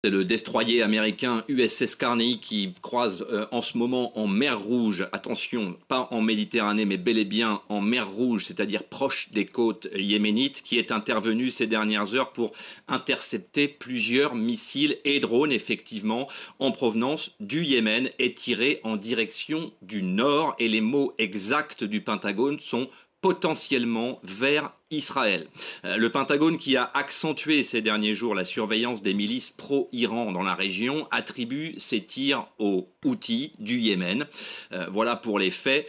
C'est le destroyer américain USS Carney qui croise en ce moment en mer Rouge, attention, pas en Méditerranée mais bel et bien en mer Rouge, c'est-à-dire proche des côtes yéménites, qui est intervenu ces dernières heures pour intercepter plusieurs missiles et drones effectivement en provenance du Yémen et tirés en direction du nord, et les mots exacts du Pentagone sont potentiellement vers Israël. Le Pentagone, qui a accentué ces derniers jours la surveillance des milices pro-Iran dans la région, attribue ces tirs aux Houthis du Yémen. Voilà pour les faits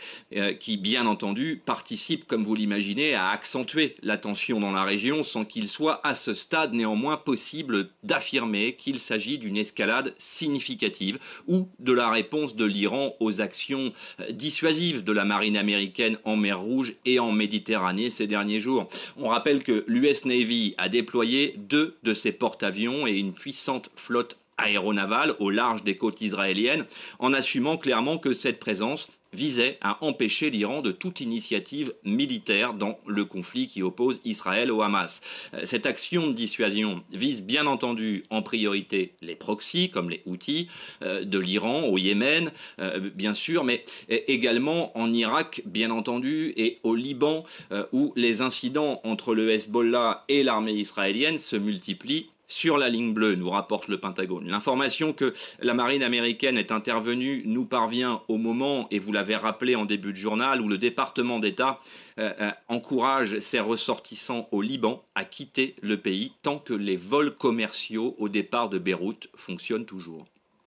qui, bien entendu, participent, comme vous l'imaginez, à accentuer la tension dans la région, sans qu'il soit à ce stade néanmoins possible d'affirmer qu'il s'agit d'une escalade significative ou de la réponse de l'Iran aux actions dissuasives de la marine américaine en mer Rouge et en Méditerranée ces derniers jours. On rappelle que l'US Navy a déployé 2 de ses porte-avions et une puissante flotte aéronavale au large des côtes israéliennes, en assumant clairement que cette présence visait à empêcher l'Iran de toute initiative militaire dans le conflit qui oppose Israël au Hamas. Cette action de dissuasion vise bien entendu en priorité les proxys, comme les Houthis, de l'Iran au Yémen, bien sûr, mais également en Irak, bien entendu, et au Liban, où les incidents entre le Hezbollah et l'armée israélienne se multiplient sur la ligne bleue, nous rapporte le Pentagone. L'information que la marine américaine est intervenue nous parvient au moment, et vous l'avez rappelé en début de journal, où le département d'État encourage ses ressortissants au Liban à quitter le pays tant que les vols commerciaux au départ de Beyrouth fonctionnent toujours.